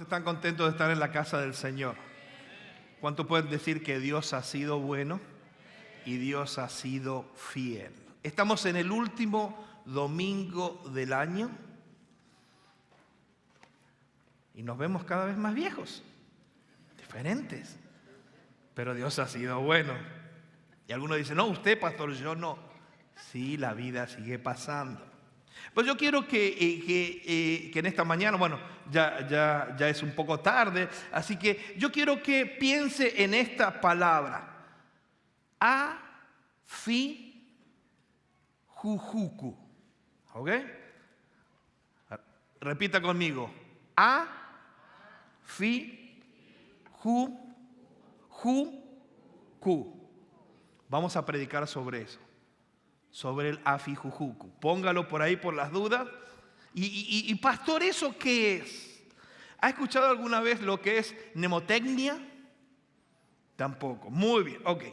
¿Están contentos de estar en la casa del Señor? ¿Cuánto pueden decir que Dios ha sido bueno y Dios ha sido fiel? Estamos en el último domingo del año y nos vemos cada vez más viejos, diferentes, pero Dios ha sido bueno. Y algunos dicen, no, usted, pastor, yo no. Sí, la vida sigue pasando. Pues yo quiero que en esta mañana, bueno, ya es un poco tarde, así que yo quiero que piense en esta palabra. Afijujuku. ¿Ok? Repita conmigo. Afijujuku. Vamos a predicar sobre eso. Sobre el afijujuku. Póngalo por ahí por las dudas. Y pastor, ¿eso qué es? ¿Ha escuchado alguna vez lo que es mnemotecnia? Tampoco. Muy bien, ok.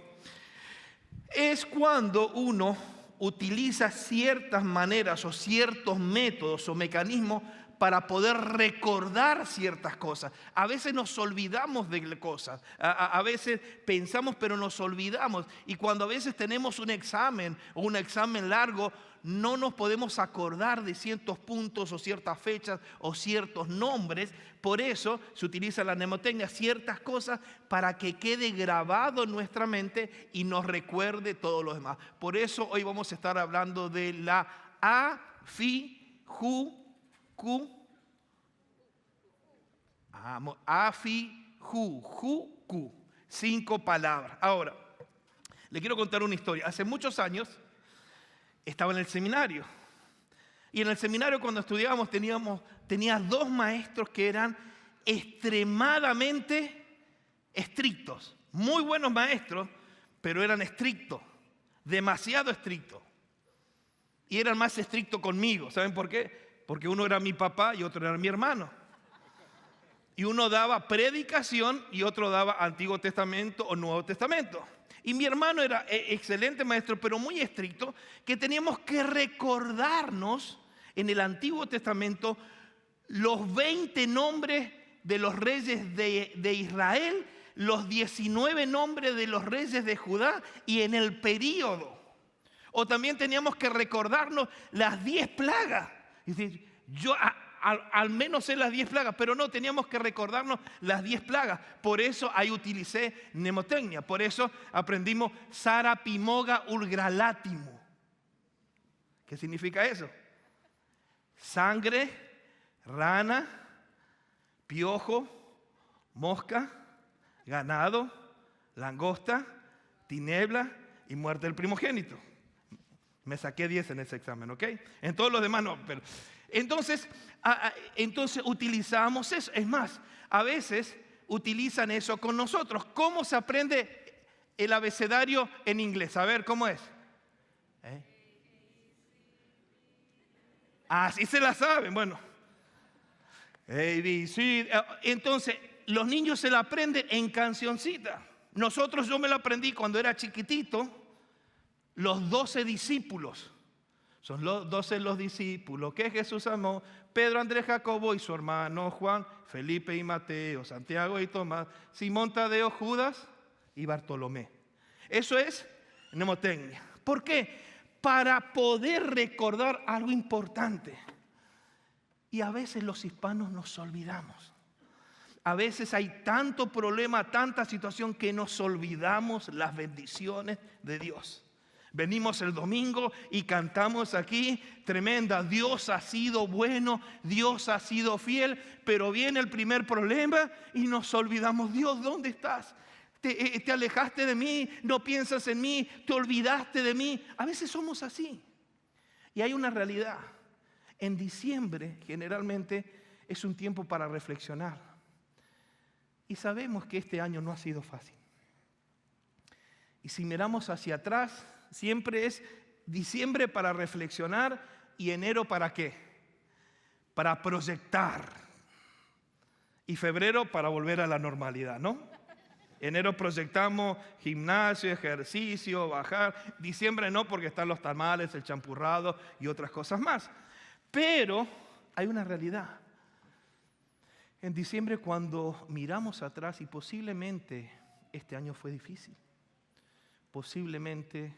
Es cuando uno utiliza ciertas maneras o ciertos métodos o mecanismos para poder recordar ciertas cosas. A veces nos olvidamos de cosas, a veces pensamos pero nos olvidamos. Y cuando a veces tenemos un examen o un examen largo, no nos podemos acordar de ciertos puntos o ciertas fechas o ciertos nombres. Por eso se utiliza la mnemotecnia, ciertas cosas para que quede grabado en nuestra mente y nos recuerde todo lo demás. Por eso hoy vamos a estar hablando de la afijujuku. Afijujuku. 5 palabras. Ahora, le quiero contar una historia. Hace muchos años estaba en el seminario. Y en el seminario cuando estudiábamos tenía 2 maestros que eran extremadamente estrictos. Muy buenos maestros, pero eran estrictos. Demasiado estrictos. Y eran más estrictos conmigo. ¿Saben por qué? Porque uno era mi papá y otro era mi hermano. Y uno daba predicación y otro daba Antiguo Testamento o Nuevo Testamento. Y mi hermano era excelente maestro, pero muy estricto, que teníamos que recordarnos en el Antiguo Testamento los 20 nombres de los reyes de Israel, los 19 nombres de los reyes de Judá y en el período. O también teníamos que recordarnos las 10 plagas. Es decir, yo al menos sé las 10 plagas, pero no, teníamos que recordarnos las 10 plagas. Por eso ahí utilicé mnemotecnia. Por eso aprendimos Sarapimoga Ulgralatimu. ¿Qué significa eso? Sangre, rana, piojo, mosca, ganado, langosta, tiniebla y muerte del primogénito. Me saqué 10 en ese examen, ¿ok? En todos los demás no, pero... Entonces utilizamos eso. Es más, a veces utilizan eso con nosotros. ¿Cómo se aprende el abecedario en inglés? A ver, ¿cómo es? Así se la saben. Bueno, A, B, C. Entonces, los niños se la aprenden en cancioncita. Yo me la aprendí cuando era chiquitito. Los 12 discípulos. Son los 12 los discípulos que Jesús amó: Pedro, Andrés, Jacobo y su hermano Juan, Felipe y Mateo, Santiago y Tomás, Simón, Tadeo, Judas y Bartolomé. Eso es mnemotecnia. ¿Por qué? Para poder recordar algo importante. Y a veces los hispanos nos olvidamos. A veces hay tanto problema, tanta situación que nos olvidamos las bendiciones de Dios. Venimos el domingo y cantamos aquí, tremenda, Dios ha sido bueno, Dios ha sido fiel, pero viene el primer problema y nos olvidamos. Dios, ¿dónde estás? Te alejaste de mí, no piensas en mí, te olvidaste de mí. A veces somos así. Y hay una realidad. En diciembre generalmente es un tiempo para reflexionar. Y sabemos que este año no ha sido fácil. Y si miramos hacia atrás, siempre es diciembre para reflexionar y enero ¿para qué? Para proyectar. Y febrero para volver a la normalidad, ¿no? Enero proyectamos gimnasio, ejercicio, bajar. Diciembre no, porque están los tamales, el champurrado y otras cosas más. Pero hay una realidad. En diciembre, cuando miramos atrás, y posiblemente este año fue difícil, posiblemente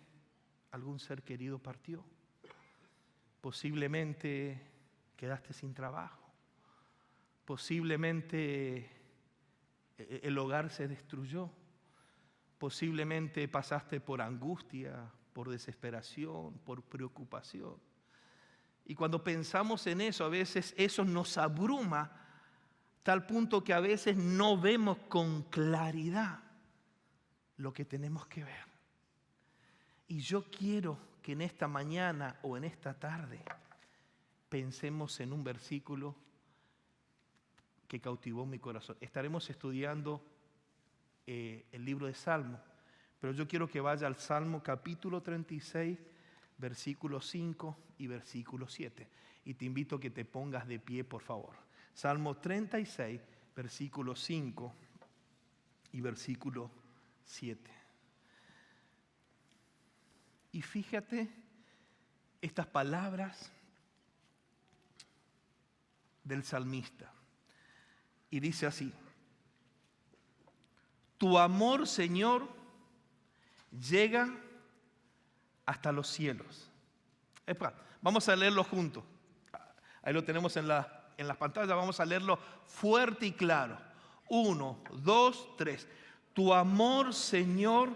algún ser querido partió, posiblemente quedaste sin trabajo, posiblemente el hogar se destruyó, posiblemente pasaste por angustia, por desesperación, por preocupación. Y cuando pensamos en eso, a veces eso nos abruma, tal punto que a veces no vemos con claridad lo que tenemos que ver. Y yo quiero que en esta mañana o en esta tarde pensemos en un versículo que cautivó mi corazón. Estaremos estudiando el libro de Salmos, pero yo quiero que vaya al Salmo capítulo 36, versículo 5 y versículo 7. Y te invito a que te pongas de pie, por favor. Salmo 36, versículo 5 y versículo 7. Y fíjate estas palabras del salmista. Y dice así: tu amor, Señor, llega hasta los cielos. Vamos a leerlo juntos. Ahí lo tenemos en las pantallas. Vamos a leerlo fuerte y claro. 1, 2, 3. Tu amor, Señor,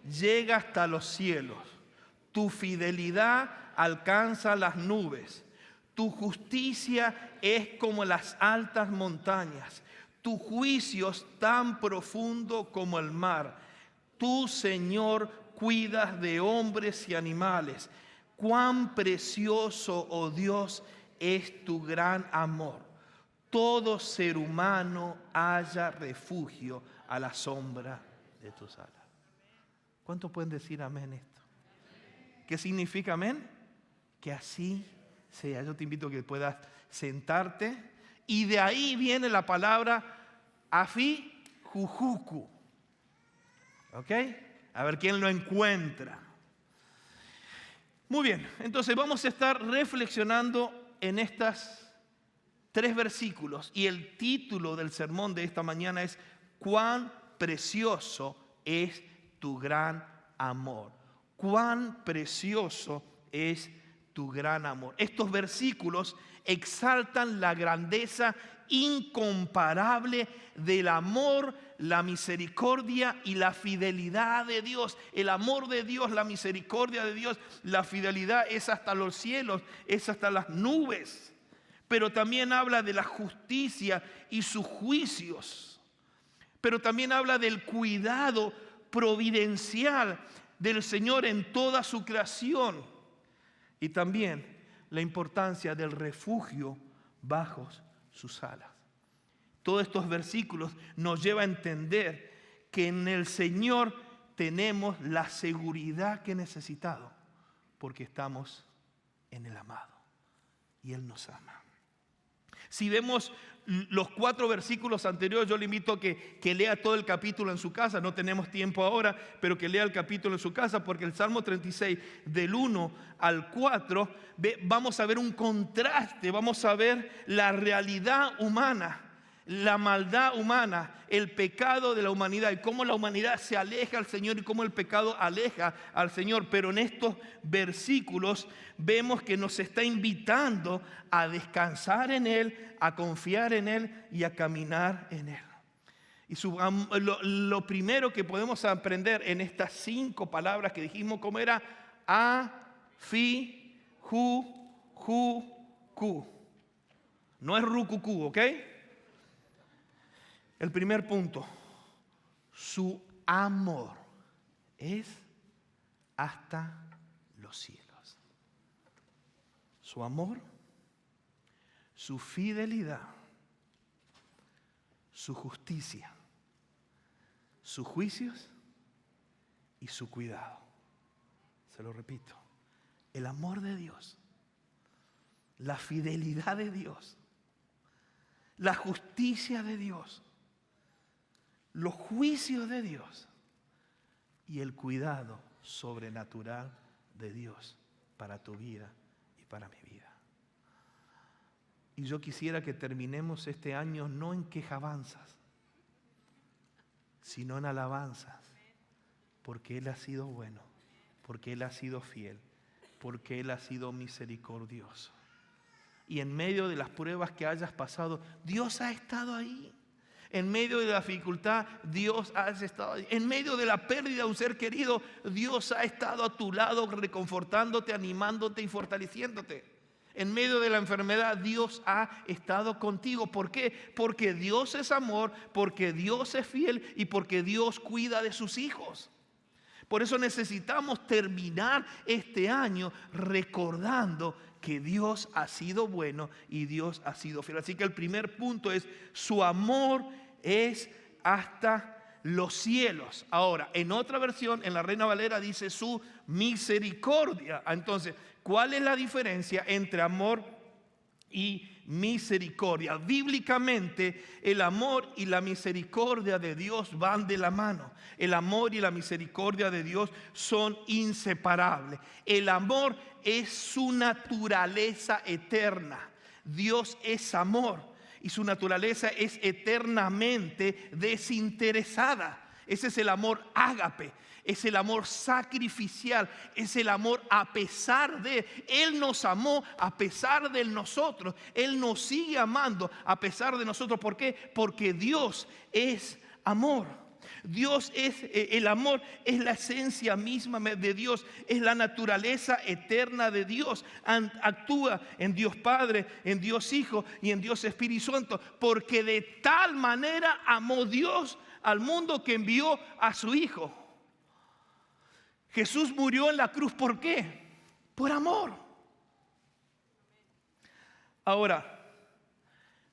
llega hasta los cielos. Tu fidelidad alcanza las nubes. Tu justicia es como las altas montañas. Tu juicio es tan profundo como el mar. Tú, Señor, cuidas de hombres y animales. Cuán precioso, oh Dios, es tu gran amor. Todo ser humano halla refugio a la sombra de tus alas. ¿Cuántos pueden decir amén esto? ¿Qué significa amén? Que así sea. Yo te invito a que puedas sentarte. Y de ahí viene la palabra afi jujuku. ¿Ok? A ver quién lo encuentra. Muy bien, entonces vamos a estar reflexionando en estas 3 versículos. Y el título del sermón de esta mañana es: cuán precioso es tu gran amor. Cuán precioso es tu gran amor. Estos versículos exaltan la grandeza incomparable del amor, la misericordia y la fidelidad de Dios. El amor de Dios, la misericordia de Dios, la fidelidad es hasta los cielos, es hasta las nubes. Pero también habla de la justicia y sus juicios. Pero también habla del cuidado providencial del Señor en toda su creación. Y también la importancia del refugio bajo sus alas. Todos estos versículos nos llevan a entender que en el Señor tenemos la seguridad que necesitamos, porque estamos en el amado y Él nos ama. Si vemos los 4 versículos anteriores, yo le invito a que lea todo el capítulo en su casa. No tenemos tiempo ahora, pero que lea el capítulo en su casa, porque el Salmo 36, del 1 al 4, vamos a ver un contraste, vamos a ver la realidad humana, la maldad humana, el pecado de la humanidad y cómo la humanidad se aleja al Señor y cómo el pecado aleja al Señor. Pero en estos versículos vemos que nos está invitando a descansar en Él, a confiar en Él y a caminar en Él. Y lo primero que podemos aprender en estas 5 palabras que dijimos, ¿cómo era? A, fi, ju, ku. No es rucucú, ¿ok? El primer punto, su amor es hasta los cielos. Su amor, su fidelidad, su justicia, sus juicios y su cuidado. Se lo repito, el amor de Dios, la fidelidad de Dios, la justicia de Dios, los juicios de Dios y el cuidado sobrenatural de Dios para tu vida y para mi vida. Y yo quisiera que terminemos este año no en quejabanzas, sino en alabanzas, porque Él ha sido bueno, porque Él ha sido fiel, porque Él ha sido misericordioso. Y en medio de las pruebas que hayas pasado, Dios ha estado ahí. En medio de la dificultad, Dios ha estado ahí. En medio de la pérdida de un ser querido, Dios ha estado a tu lado, reconfortándote, animándote y fortaleciéndote. En medio de la enfermedad, Dios ha estado contigo. ¿Por qué? Porque Dios es amor, porque Dios es fiel y porque Dios cuida de sus hijos. Por eso necesitamos terminar este año recordando que Dios ha sido bueno y Dios ha sido fiel. Así que el primer punto es: su amor es hasta los cielos. Ahora, en otra versión, en la Reina Valera, dice su misericordia. Entonces, ¿cuál es la diferencia entre amor y misericordia? Bíblicamente, el amor y la misericordia de Dios van de la mano. El amor y la misericordia de Dios son inseparables. El amor es su naturaleza eterna. Dios es amor y su naturaleza es eternamente desinteresada. Ese es el amor ágape. Es el amor sacrificial, es el amor a pesar de. Él nos amó a pesar de nosotros. Él nos sigue amando a pesar de nosotros. ¿Por qué? Porque Dios es amor. Dios es el amor, es la esencia misma de Dios, es la naturaleza eterna de Dios. Actúa en Dios Padre, en Dios Hijo y en Dios Espíritu Santo, porque de tal manera amó Dios al mundo que envió a su Hijo. Jesús murió en la cruz, ¿por qué? Por amor. Ahora,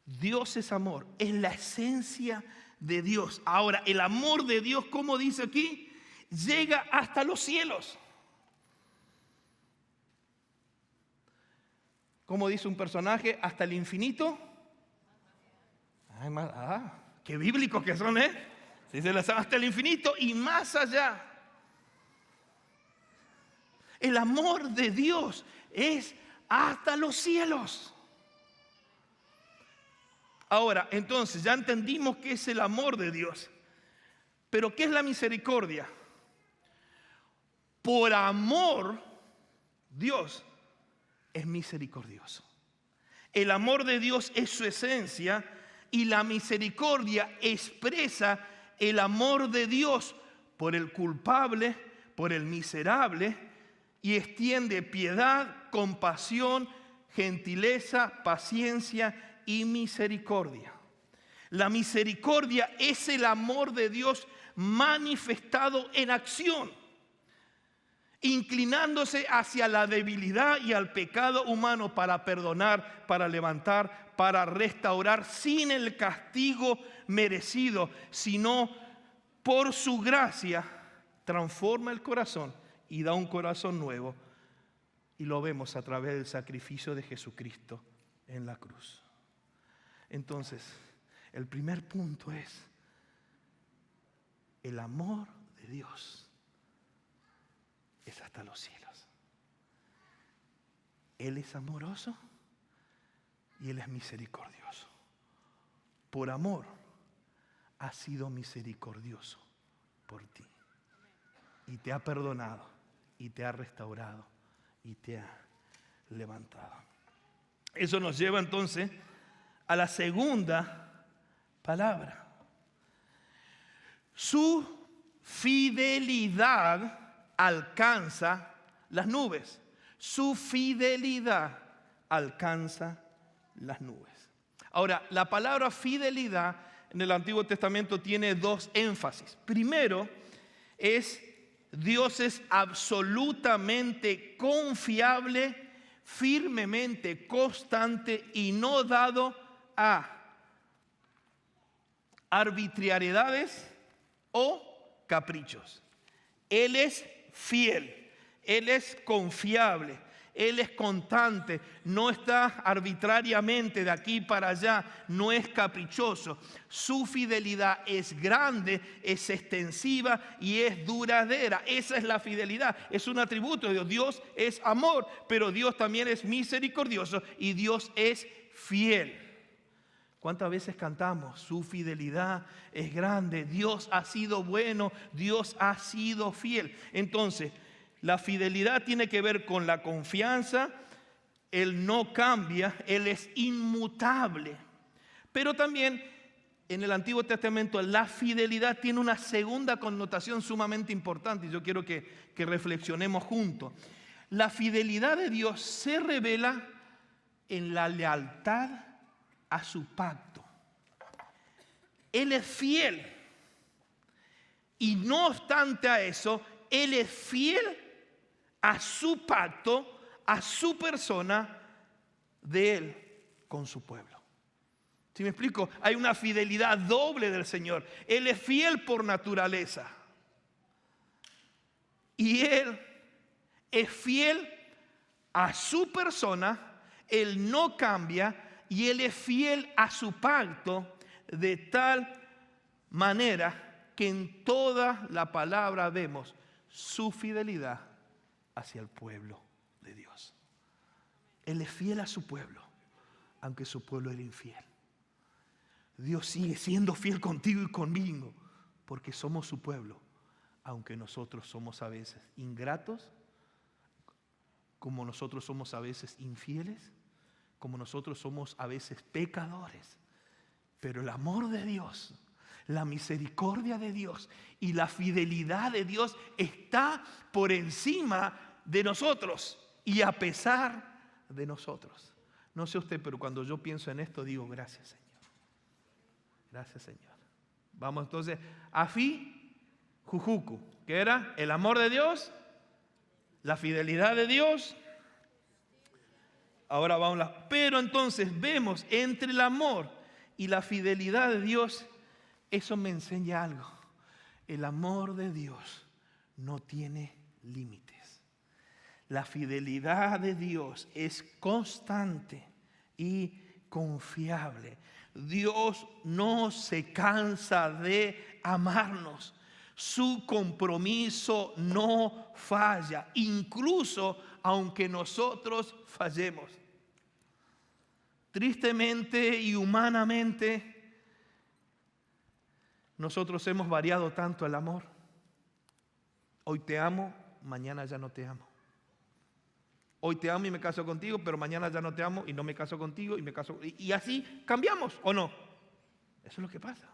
Dios es amor, es la esencia de Dios. Ahora, el amor de Dios, como dice aquí, llega hasta los cielos. Como dice un personaje, hasta el infinito. Qué bíblicos que son, ¿eh? Dice hasta el infinito y más allá. El amor de Dios es hasta los cielos. Ahora, entonces, ya entendimos qué es el amor de Dios. Pero ¿qué es la misericordia? Por amor, Dios es misericordioso. El amor de Dios es su esencia y la misericordia expresa el amor de Dios por el culpable, por el miserable, y extiende piedad, compasión, gentileza, paciencia y misericordia. La misericordia es el amor de Dios manifestado en acción, inclinándose hacia la debilidad y al pecado humano para perdonar, para levantar, para restaurar sin el castigo merecido, sino por su gracia transforma el corazón y da un corazón nuevo. Y lo vemos a través del sacrificio de Jesucristo en la cruz. Entonces, el primer punto es el amor de Dios es hasta los cielos. Él es amoroso y Él es misericordioso. Por amor ha sido misericordioso por ti. Y te ha perdonado, y te ha restaurado, y te ha levantado. Eso nos lleva entonces a la segunda palabra. Su fidelidad alcanza las nubes. Su fidelidad alcanza las nubes. Ahora, la palabra fidelidad en el Antiguo Testamento tiene dos énfasis. Primero es Dios es absolutamente confiable, firmemente constante y no dado a arbitrariedades o caprichos. Él es fiel, Él es confiable, Él es constante, no está arbitrariamente de aquí para allá, no es caprichoso. Su fidelidad es grande, es extensiva y es duradera. Esa es la fidelidad, es un atributo de Dios. Dios es amor, pero Dios también es misericordioso y Dios es fiel. ¿Cuántas veces cantamos? Su fidelidad es grande, Dios ha sido bueno, Dios ha sido fiel. Entonces, la fidelidad tiene que ver con la confianza. Él no cambia, Él es inmutable. Pero también en el Antiguo Testamento la fidelidad tiene una segunda connotación sumamente importante, y yo quiero que reflexionemos juntos. La fidelidad de Dios se revela en la lealtad a su pacto. Él es fiel, y no obstante a eso, Él es fiel a su pacto, a su persona, de Él con su pueblo. ¿Sí me explico? Hay una fidelidad doble del Señor. Él es fiel por naturaleza, y Él es fiel a su persona. Él no cambia, y Él es fiel a su pacto, de tal manera que en toda la palabra vemos su fidelidad hacia el pueblo de Dios. Él es fiel a su pueblo, aunque su pueblo era infiel. Dios sigue siendo fiel contigo y conmigo, porque somos su pueblo, aunque nosotros somos a veces ingratos, como nosotros somos a veces infieles, como nosotros somos a veces pecadores. Pero el amor de Dios, la misericordia de Dios y la fidelidad de Dios está por encima de nosotros y a pesar de nosotros. No sé usted, pero cuando yo pienso en esto digo, gracias Señor. Gracias Señor. Vamos entonces, Afi Jujuku, que era el amor de Dios, la fidelidad de Dios. Ahora vamos pero entonces vemos entre el amor y la fidelidad de Dios, eso me enseña algo. El amor de Dios no tiene límites. La fidelidad de Dios es constante y confiable. Dios no se cansa de amarnos. Su compromiso no falla, incluso aunque nosotros fallemos. Tristemente y humanamente, nosotros hemos variado tanto el amor. Hoy te amo, mañana ya no te amo. Hoy te amo y me caso contigo, pero mañana ya no te amo y no me caso contigo y me caso. Y así cambiamos, ¿o no? Eso es lo que pasa.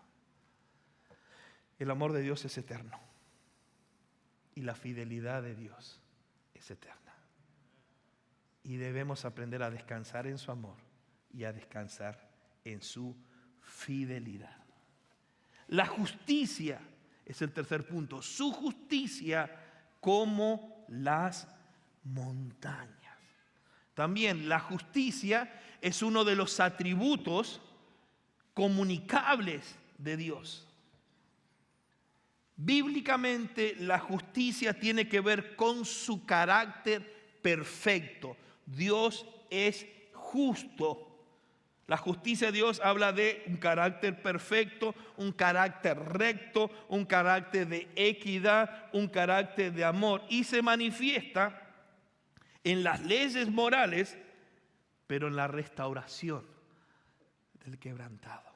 El amor de Dios es eterno. Y la fidelidad de Dios es eterna. Y debemos aprender a descansar en su amor y a descansar en su fidelidad. La justicia es el tercer punto. Su justicia como las montañas. También la justicia es uno de los atributos comunicables de Dios. Bíblicamente, la justicia tiene que ver con su carácter perfecto. Dios es justo. La justicia de Dios habla de un carácter perfecto, un carácter recto, un carácter de equidad, un carácter de amor. Y se manifiesta en las leyes morales, pero en la restauración del quebrantado.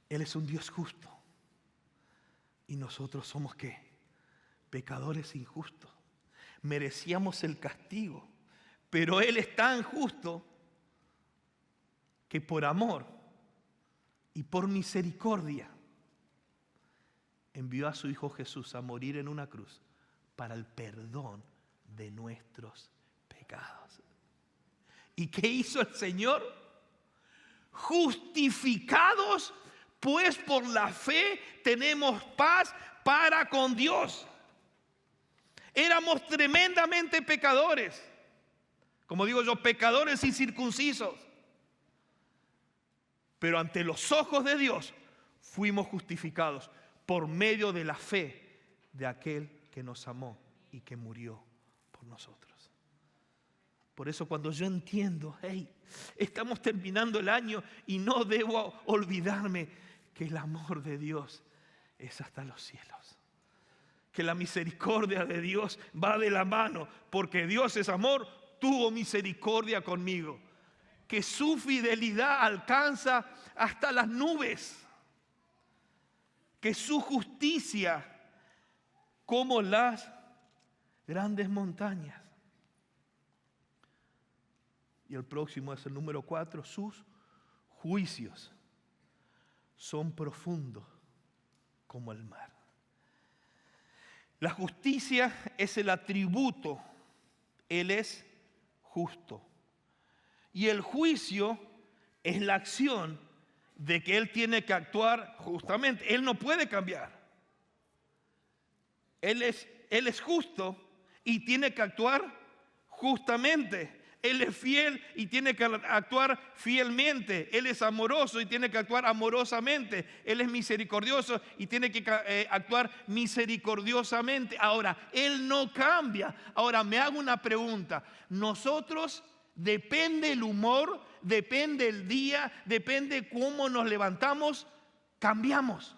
Él es un Dios justo. Y nosotros somos ¿qué? Pecadores injustos. Merecíamos el castigo. Pero Él es tan justo que por amor y por misericordia envió a su Hijo Jesús a morir en una cruz para el perdón de nuestros pecados. ¿Y qué hizo el Señor? Justificados, pues por la fe tenemos paz para con Dios. Éramos tremendamente pecadores. Como digo yo, pecadores incircuncisos. Pero ante los ojos de Dios fuimos justificados por medio de la fe de aquel que nos amó y que murió por nosotros. Por eso cuando yo entiendo, estamos terminando el año y no debo olvidarme que el amor de Dios es hasta los cielos. Que la misericordia de Dios va de la mano, porque Dios es amor. tuvo misericordia conmigo, que su fidelidad alcanza hasta las nubes, que su justicia como las grandes montañas. Y el próximo es el número 4, sus juicios son profundos como el mar. La justicia es el atributo, Él es justo. Y el juicio es la acción de que Él tiene que actuar justamente. Él no puede cambiar. Él es justo y tiene que actuar justamente. Él es fiel y tiene que actuar fielmente. Él es amoroso y tiene que actuar amorosamente. Él es misericordioso y tiene que actuar misericordiosamente. Ahora, Él no cambia. Ahora, me hago una pregunta. Nosotros, depende el humor, depende el día, depende cómo nos levantamos, cambiamos.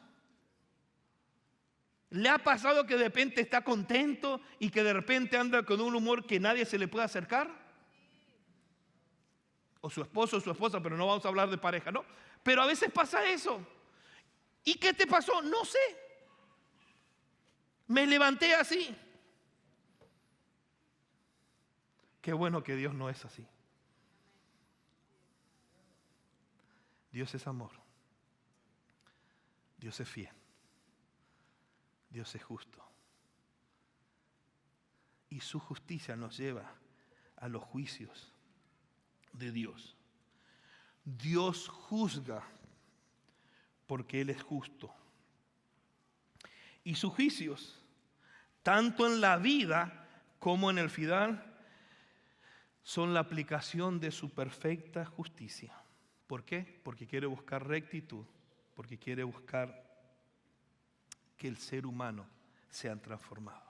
¿Le ha pasado que de repente está contento y que de repente anda con un humor que nadie se le puede acercar? O su esposo o su esposa, pero no vamos a hablar de pareja, ¿no? Pero a veces pasa eso. ¿Y qué te pasó? No sé. Me levanté así. Qué bueno que Dios no es así. Dios es amor. Dios es fiel. Dios es justo. Y su justicia nos lleva a los juicios de Dios. Dios juzga porque Él es justo. Y sus juicios, tanto en la vida como en el final, son la aplicación de su perfecta justicia. ¿Por qué? Porque quiere buscar rectitud, porque quiere buscar que el ser humano sea transformado.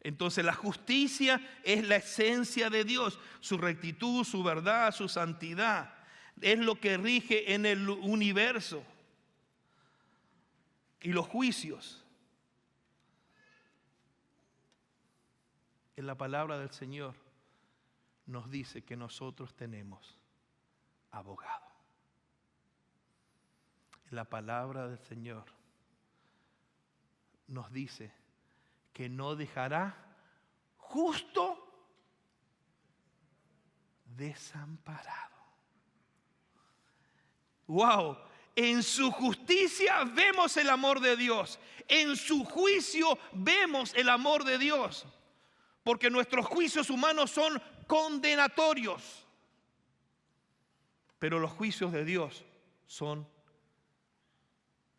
Entonces la justicia es la esencia de Dios, su rectitud, su verdad, su santidad. Es lo que rige en el universo. Y los juicios. En la palabra del Señor nos dice que nosotros tenemos abogado. En la palabra del Señor nos dice que no dejará justo desamparado. ¡Wow! En su justicia vemos el amor de Dios. En su juicio vemos el amor de Dios. Porque nuestros juicios humanos son condenatorios. Pero los juicios de Dios son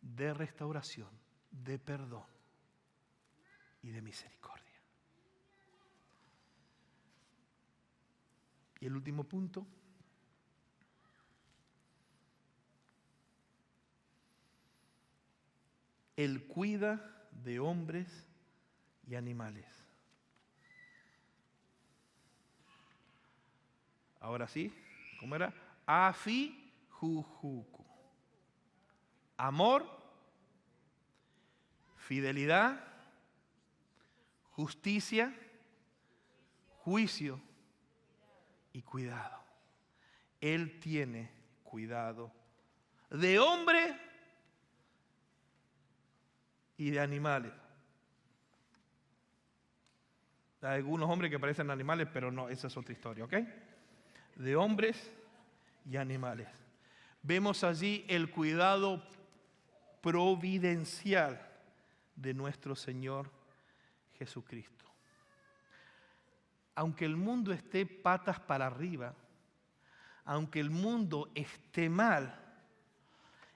de restauración, de perdón y de misericordia. Y el último punto. Él cuida de hombres y animales. Ahora sí, ¿cómo era? Afi jujuku. Amor, fidelidad, justicia, juicio y cuidado. Él tiene cuidado de hombre y de animales. Hay algunos hombres que parecen animales, pero no, esa es otra historia, ¿ok? De hombres y animales. Vemos allí el cuidado providencial de nuestro Señor Jesucristo. Aunque el mundo esté patas para arriba, aunque el mundo esté mal,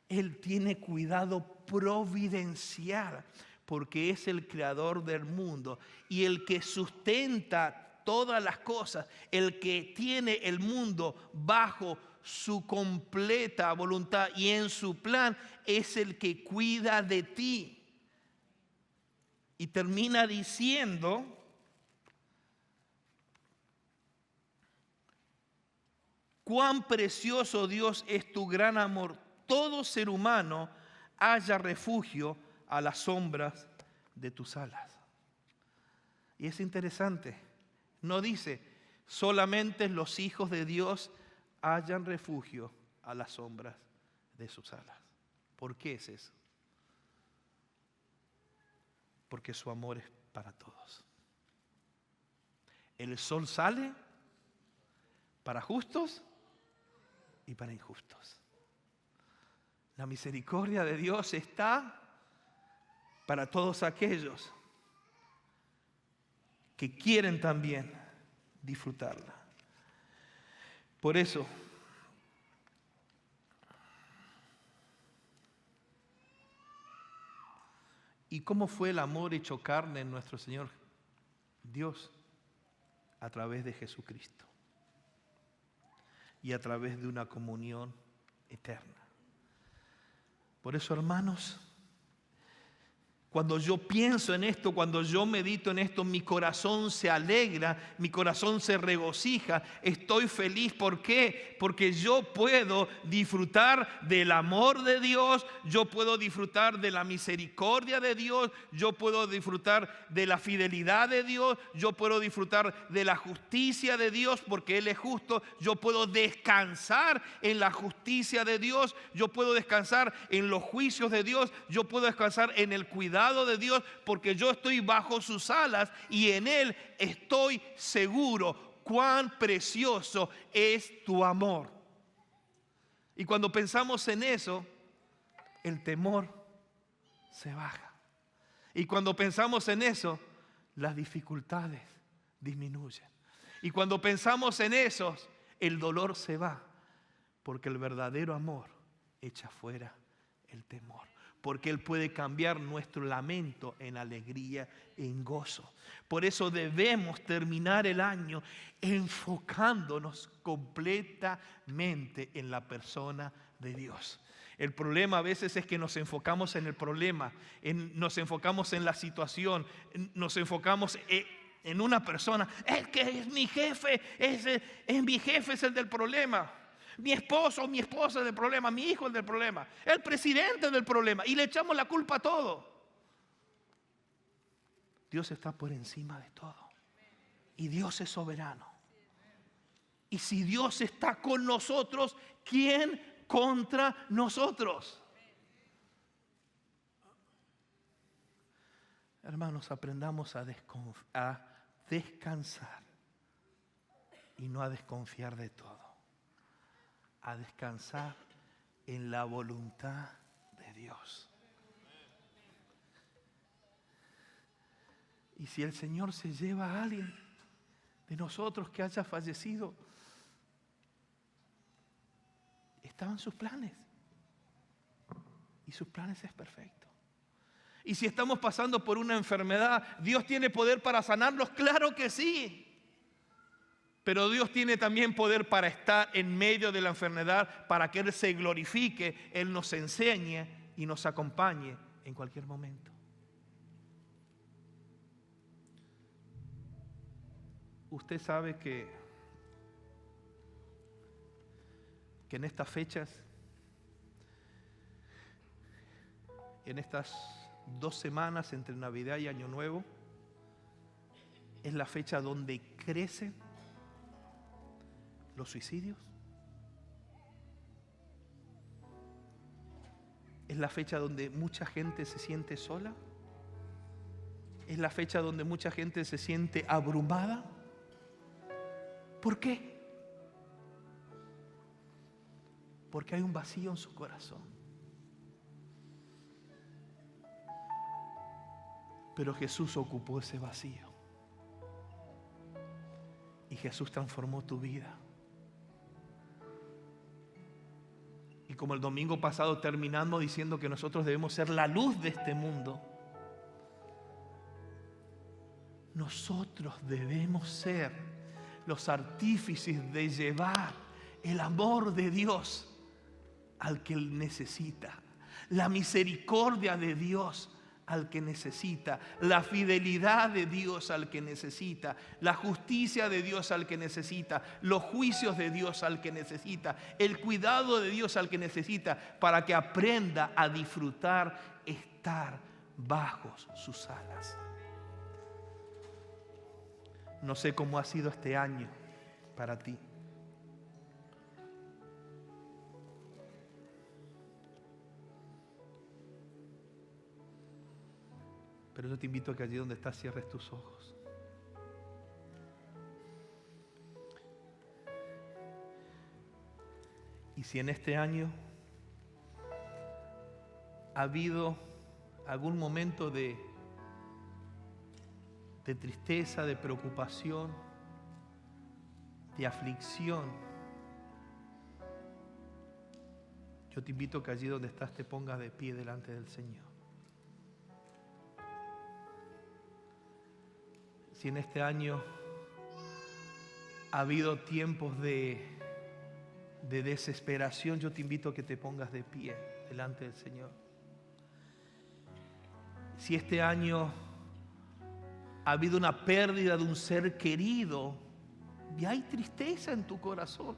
Él tiene cuidado providencial, porque es el creador del mundo y el que sustenta todas las cosas, el que tiene el mundo bajo su completa voluntad y en su plan, es el que cuida de ti. Y termina diciendo: cuán precioso, Dios, es tu gran amor. Todo ser humano haya refugio a las sombras de tus alas. Y es interesante, no dice solamente los hijos de Dios hallan refugio a las sombras de sus alas. ¿Por qué es eso? Porque su amor es para todos. El sol sale para justos y para injustos. La misericordia de Dios está para todos aquellos que quieren también disfrutarla. Por eso, ¿y cómo fue el amor hecho carne en nuestro Señor Dios? A través de Jesucristo y a través de una comunión eterna. Por eso, hermanos, cuando yo pienso en esto, cuando yo medito en esto, mi corazón se alegra, mi corazón se regocija, estoy feliz. ¿Por qué? Porque yo puedo disfrutar del amor de Dios, yo puedo disfrutar de la misericordia de Dios, yo puedo disfrutar de la fidelidad de Dios, yo puedo disfrutar de la justicia de Dios porque Él es justo, yo puedo descansar en la justicia de Dios, yo puedo descansar en los juicios de Dios, yo puedo descansar en el cuidado de Dios porque yo estoy bajo sus alas y en Él estoy seguro. Cuán precioso es tu amor. Y cuando pensamos en eso, el temor se baja. Y cuando pensamos en eso, las dificultades disminuyen. Y cuando pensamos en eso, el dolor se va. Porque el verdadero amor echa fuera el temor. Porque Él puede cambiar nuestro lamento en alegría, en gozo. Por eso debemos terminar el año enfocándonos completamente en la persona de Dios. El problema a veces es que nos enfocamos en el problema, nos enfocamos en la situación, nos enfocamos en una persona. Es que es mi jefe, es mi jefe es el del problema. Mi esposo o mi esposa es del problema, mi hijo es del problema, el presidente es del problema y le echamos la culpa a todo. Dios está por encima de todo y Dios es soberano. Y si Dios está con nosotros, ¿quién contra nosotros? Hermanos, aprendamos a descansar y no a desconfiar de todo. A descansar en la voluntad de Dios. Y si el Señor se lleva a alguien de nosotros que haya fallecido, estaban sus planes. Y sus planes es perfecto. Y si estamos pasando por una enfermedad, ¿Dios tiene poder para sanarnos? Claro que sí. Pero Dios tiene también poder para estar en medio de la enfermedad, para que Él se glorifique, Él nos enseñe y nos acompañe en cualquier momento. Usted sabe que en estas fechas, en estas 2 semanas entre Navidad y Año Nuevo, es la fecha donde crecen los suicidios. Es la fecha donde mucha gente se siente sola. Es la fecha donde mucha gente se siente abrumada. ¿Por qué? Porque hay un vacío en su corazón. Pero Jesús ocupó ese vacío. Y Jesús transformó tu vida. Y como el domingo pasado terminando diciendo que nosotros debemos ser la luz de este mundo, nosotros debemos ser los artífices de llevar el amor de Dios al que Él necesita, la misericordia de Dios al que necesita, la fidelidad de Dios al que necesita, la justicia de Dios al que necesita, los juicios de Dios al que necesita, el cuidado de Dios al que necesita, para que aprenda a disfrutar estar bajo sus alas. No sé cómo ha sido este año, para ti. Pero yo te invito a que allí donde estás cierres tus ojos. Y si en este año ha habido algún momento de tristeza, de preocupación, de aflicción, yo te invito a que allí donde estás te pongas de pie delante del Señor. Si en este año ha habido tiempos de desesperación, yo te invito a que te pongas de pie delante del Señor. Si este año ha habido una pérdida de un ser querido y hay tristeza en tu corazón,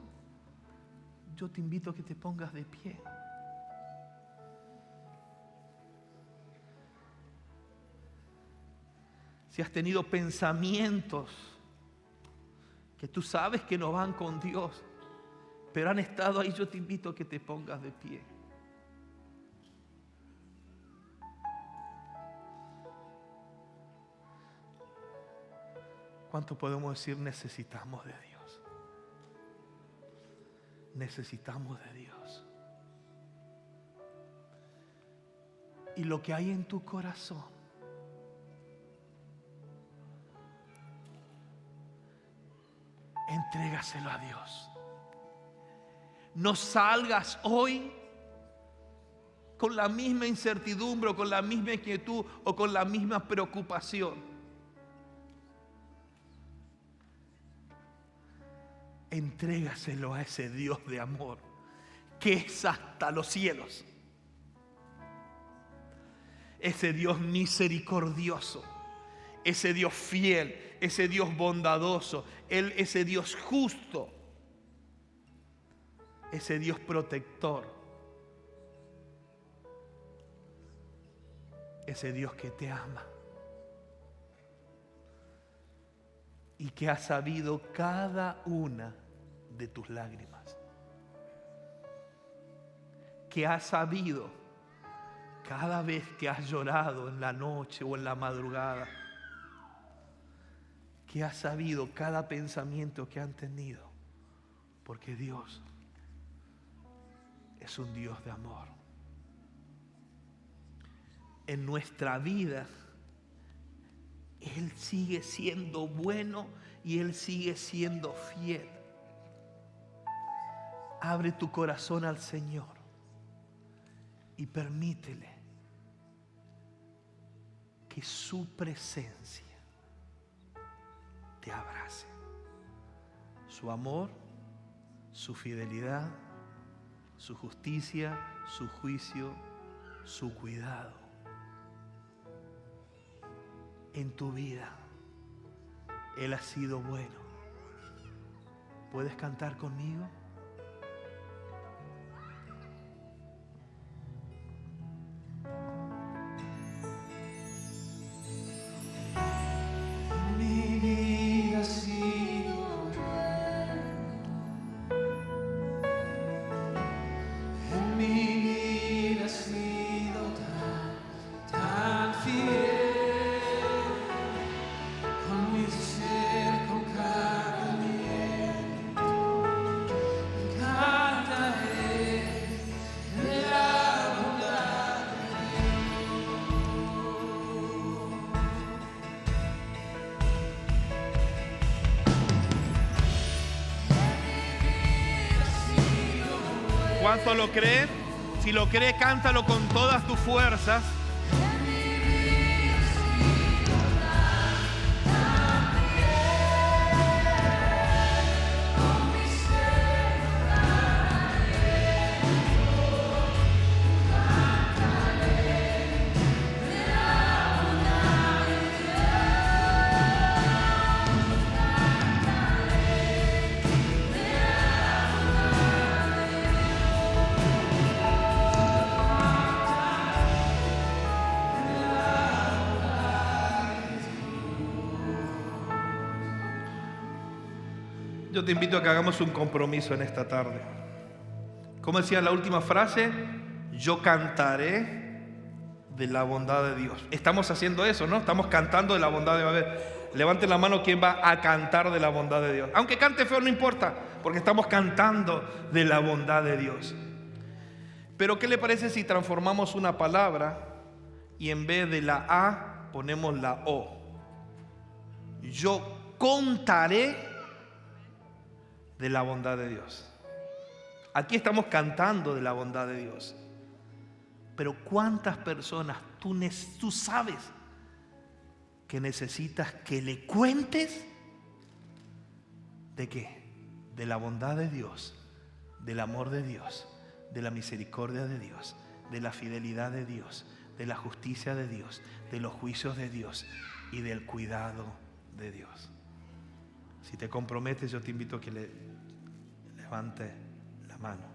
yo te invito a que te pongas de pie. Si has tenido pensamientos que tú sabes que no van con Dios, pero han estado ahí, yo te invito a que te pongas de pie. ¿Cuánto podemos decir necesitamos de Dios? Necesitamos de Dios. Y lo que hay en tu corazón, entrégaselo a Dios. No salgas hoy con la misma incertidumbre o con la misma inquietud o con la misma preocupación. Entrégaselo a ese Dios de amor que es hasta los cielos. Ese Dios misericordioso, ese Dios fiel, ese Dios bondadoso, ese Dios justo, ese Dios protector, ese Dios que te ama y que ha sabido cada una de tus lágrimas, que ha sabido cada vez que has llorado en la noche o en la madrugada, que ha sabido cada pensamiento que han tenido, porque Dios es un Dios de amor. En nuestra vida, Él sigue siendo bueno y Él sigue siendo fiel. Abre tu corazón al Señor y permítele que su presencia te abrace. Su amor, su fidelidad, su justicia, su juicio, su cuidado en tu vida. Él ha sido bueno. ¿Puedes cantar conmigo? ¿Cuánto lo creen? Si lo cree, cántalo con todas tus fuerzas. Yo te invito a que hagamos un compromiso en esta tarde. Como decía la última frase, yo cantaré de la bondad de Dios. Estamos haciendo eso, ¿no? Estamos cantando de la bondad de Dios. A ver, levanten la mano quien va a cantar de la bondad de Dios. Aunque cante feo no importa, porque estamos cantando de la bondad de Dios. Pero ¿qué le parece si transformamos una palabra y en vez de la A ponemos la O? Yo contaré de la bondad de Dios. Aquí estamos cantando de la bondad de Dios. Pero ¿cuántas personas tú sabes que necesitas que le cuentes de qué? De la bondad de Dios, del amor de Dios, de la misericordia de Dios, de la fidelidad de Dios, de la justicia de Dios, de los juicios de Dios y del cuidado de Dios. Si te comprometes, yo te invito a que levante la mano.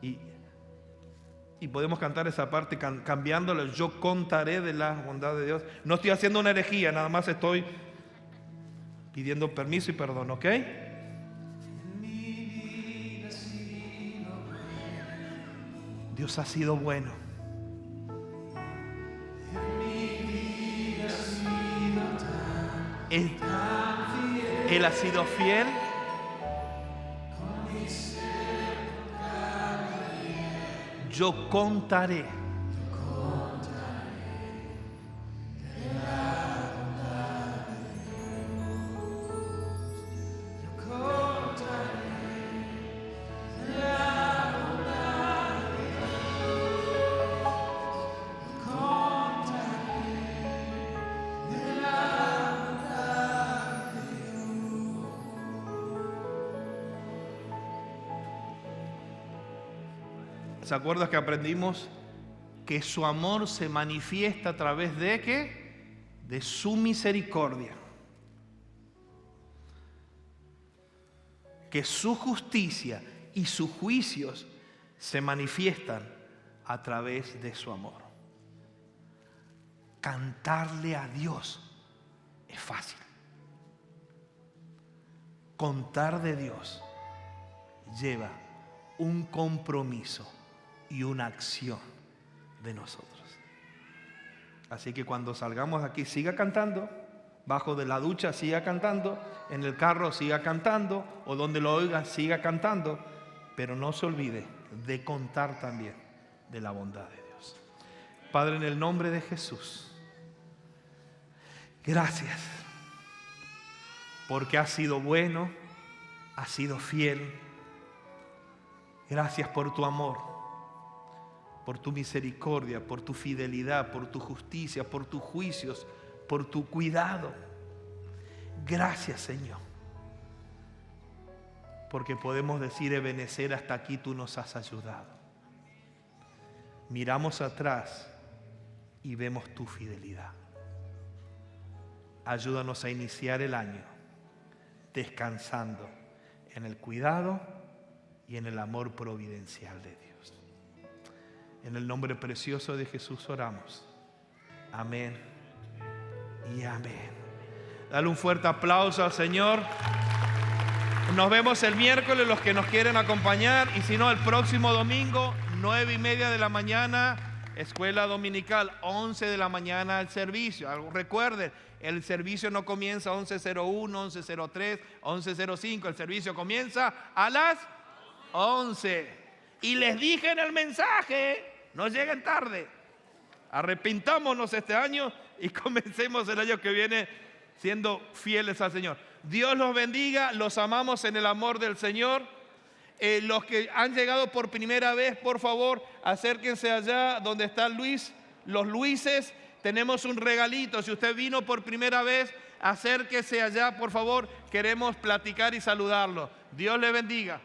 Y podemos cantar esa parte cambiándola. Yo contaré de la bondad de Dios. No estoy haciendo una herejía, nada más estoy pidiendo permiso y perdón, ¿ok? Dios ha sido bueno. Él ha sido fiel. Yo contaré. ¿Se acuerdan que aprendimos que su amor se manifiesta a través de qué? De su misericordia. Que su justicia y sus juicios se manifiestan a través de su amor. Cantarle a Dios es fácil. Contar de Dios lleva un compromiso y una acción de nosotros. Así que cuando salgamos de aquí, siga cantando. Bajo de la ducha, siga cantando. En el carro, siga cantando. O donde lo oiga, siga cantando. Pero no se olvide de contar también de la bondad de Dios. Padre, en el nombre de Jesús, gracias. Porque has sido bueno, has sido fiel. Gracias por tu amor, por tu misericordia, por tu fidelidad, por tu justicia, por tus juicios, por tu cuidado. Gracias, Señor. Porque podemos decir, Ebenezer, hasta aquí tú nos has ayudado. Miramos atrás y vemos tu fidelidad. Ayúdanos a iniciar el año descansando en el cuidado y en el amor providencial de Dios. En el nombre precioso de Jesús oramos. Amén y amén. Dale un fuerte aplauso al Señor. Nos vemos el miércoles los que nos quieren acompañar, y si no, el próximo domingo 9:30 de la mañana, escuela dominical, 11 de la mañana el servicio. Recuerden, el servicio no comienza a 11:01, 11:03, 11:05, el servicio comienza a las 11. Y les dije en el mensaje, no lleguen tarde. Arrepintámonos este año y comencemos el año que viene siendo fieles al Señor. Dios los bendiga, los amamos en el amor del Señor. Los que han llegado por primera vez, por favor, acérquense allá donde está Luis, los Luises. Tenemos un regalito. Si usted vino por primera vez, acérquese allá, por favor. Queremos platicar y saludarlo. Dios le bendiga.